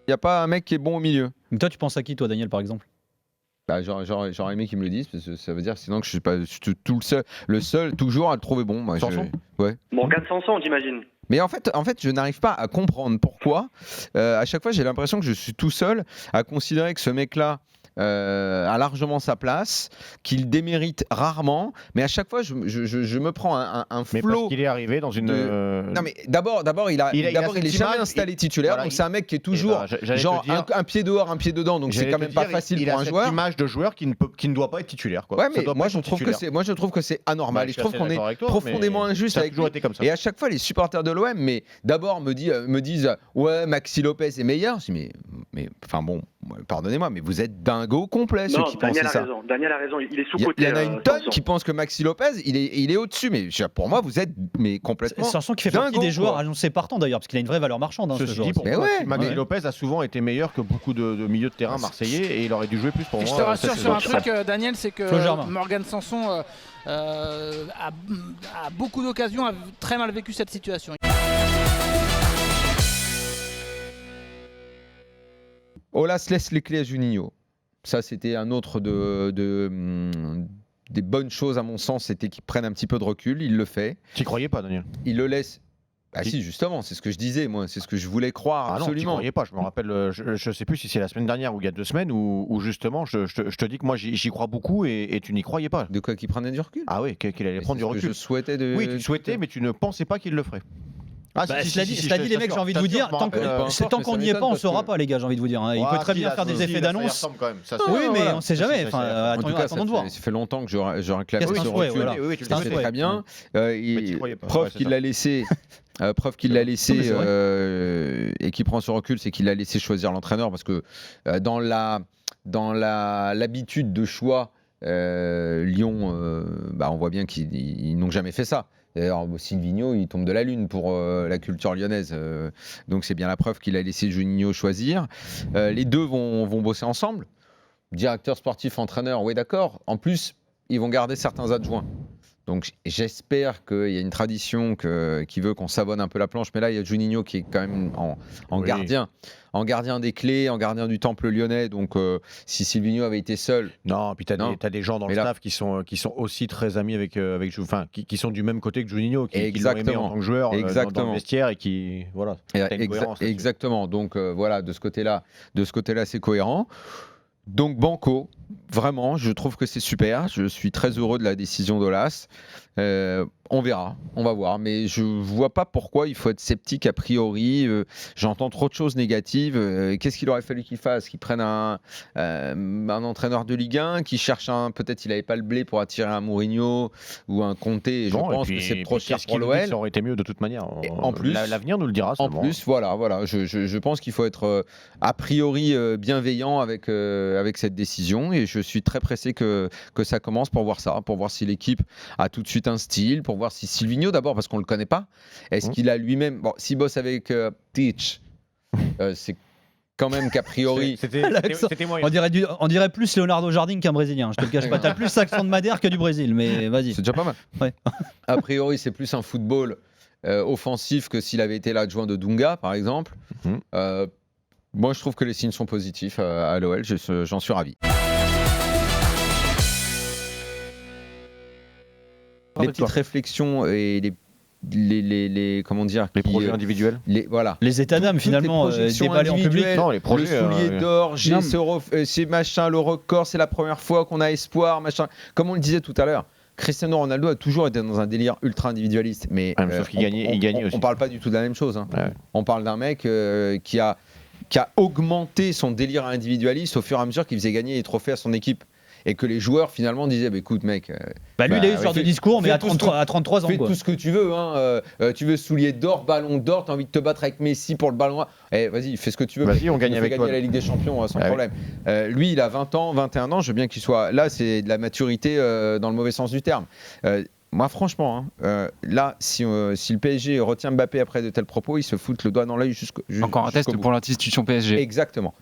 Il n'y a pas un mec qui est bon au milieu. Mais toi, tu penses à qui, toi, Daniel, par exemple? Bah, j'aurais aimé qu'ils me le disent, parce que ça veut dire sinon que je suis pas tout le seul toujours à le trouver bon. Moi, Sanson ouais. Morgan Sanson, j'imagine. Mais en fait, je n'arrive pas à comprendre pourquoi. À chaque fois, j'ai l'impression que je suis tout seul à considérer que ce mec-là a largement sa place, qu'il démérite rarement, mais à chaque fois, je me prends un Mais flot. parce qu'il est arrivé dans une. Non, mais d'abord, il est jamais installé titulaire, voilà, donc c'est un mec qui est toujours genre un pied dehors, un pied dedans, donc c'est quand même pas facile pour un joueur. Il a cette image de joueur qui ne doit pas être titulaire. Quoi. Ouais, mais moi je trouve que c'est anormal. Et je trouve qu'on est profondément injuste avec lui. Et à chaque fois, les supporters de l'OM, mais d'abord me disent ouais, Maxi Lopez est meilleur. Je dis, mais enfin bon, pardonnez-moi, mais vous êtes dingo complet ceux qui pensent ça. Daniel a raison, il est sous-coté. Il y en a une tonne qui pensent que Maxi Lopez, il est au-dessus, mais pour moi, vous êtes complètement. Sanson qui fait partie des joueurs annoncés partant d'ailleurs, parce qu'il a une vraie valeur marchande. Ce joueur. Maxi Lopez a souvent été meilleur que beaucoup de milieux de terrain marseillais et il aurait dû jouer plus pour moi. Je te rassure sur un truc, Daniel, c'est que Morgan Sanson a beaucoup d'occasions, a très mal vécu cette situation. Aulas laisse les clés à Juninho. Ça, c'était un autre des bonnes choses à mon sens, c'était qu'il prenne un petit peu de recul. Il le fait. Tu croyais pas, Daniel? Il le laisse. Ah si, justement, c'est ce que je disais, moi, c'est ce que je voulais croire absolument. Non, tu croyais pas. Je me rappelle, je sais plus si c'est la semaine dernière ou il y a 2 semaines où justement, je te dis que moi j'y crois beaucoup et tu n'y croyais pas. De quoi qu'il prenait du recul? Ah oui, qu'il allait prendre du recul. Je souhaitais Oui, tu souhaitais, mais tu ne pensais pas qu'il le ferait. Cela dit, les mecs, j'ai envie de vous dire, tant qu'on n'y est pas, on ne saura pas, les gars, j'ai envie de vous dire. Il peut très bien faire des effets d'annonce. Oui, mais on ne sait jamais. Attendons de voir. Ça fait longtemps que je réclame ce recul. Oui, tu le sais très bien. Preuve qu'il l'a laissé. Et qui prend ce recul, c'est qu'il l'a laissé choisir l'entraîneur, parce que dans l'habitude de choix, Lyon, on voit bien qu'ils n'ont jamais fait ça. D'ailleurs, Silvinho, il tombe de la lune pour la culture lyonnaise. Donc c'est bien la preuve qu'il a laissé Juninho choisir. Les deux vont bosser ensemble. Directeur sportif, entraîneur, oui d'accord. En plus, ils vont garder certains adjoints. Donc j'espère qu'il y a une tradition qui veut qu'on s'abonne un peu la planche. Mais là, il y a Juninho qui est quand même en gardien des clés, en gardien du temple lyonnais. Donc si Silvinho avait été seul... Non, puis tu as des gens dans le staff qui sont aussi très amis avec qui sont du même côté que Juninho, qui l'ont aimé en tant que joueur dans le vestiaire et qui... Voilà, exactement. Donc voilà, de ce côté-là, c'est cohérent. Donc Banco, vraiment, je trouve que c'est super. Je suis très heureux de la décision d'Aulas. On verra, on va voir. Mais je ne vois pas pourquoi il faut être sceptique a priori. J'entends trop de choses négatives. Qu'est-ce qu'il aurait fallu qu'il fasse? Qu'il prenne un entraîneur de Ligue 1, qui cherche peut-être il n'avait pas le blé pour attirer un Mourinho ou un Conte. Je pense que c'est trop cher pour l'OL. Ça aurait été mieux de toute manière. En plus, l'avenir nous le dira. En plus, voilà. Je pense qu'il faut être a priori bienveillant avec cette décision. Et je suis très pressé que ça commence pour voir ça, pour voir si l'équipe a tout de suite un style, pour voir si Silvinho d'abord, parce qu'on le connaît pas, est-ce qu'il a lui-même, s'il bosse avec Teach, c'est quand même qu'a priori c'était moyen. On dirait plus Leonardo Jardim qu'un Brésilien, je te le cache pas. T'as plus l'accent de Madère que du Brésil, mais vas-y. C'est déjà pas mal. Ouais. A priori, c'est plus un football offensif que s'il avait été l'adjoint de Dunga, par exemple. Moi, je trouve que les signes sont positifs à l'OL, j'en suis ravi. Les petites réflexions et les comment dire, les projets individuels, les états d'âme finalement déballés en public. Non, les projets, le soulier d'or, c'est machin, le record, c'est la première fois qu'on a espoir, machin. Comme on le disait tout à l'heure, Cristiano Ronaldo a toujours été dans un délire ultra individualiste, mais sauf qu'il gagnait aussi. On parle pas du tout de la même chose. Hein. Ouais. On parle d'un mec qui a augmenté son délire individualiste au fur et à mesure qu'il faisait gagner les trophées à son équipe. Et que les joueurs finalement disaient écoute mec, lui il a eu ce genre de discours, mais à 33 ans fais tout ce que tu veux, hein. Tu veux soulier d'or, ballon d'or, t'as envie de te battre avec Messi pour le ballon d'or, vas-y fais ce que tu veux, vas-y, on gagne avec toi. La Ligue des Champions sans problème. Lui il a 20 ans, 21 ans, je veux bien qu'il soit là, c'est de la maturité dans le mauvais sens du terme. Moi franchement, là si le PSG retient Mbappé après de tels propos, il se fout le doigt dans l'œil jusqu'au encore un test bout. Pour l'institution PSG. Exactement.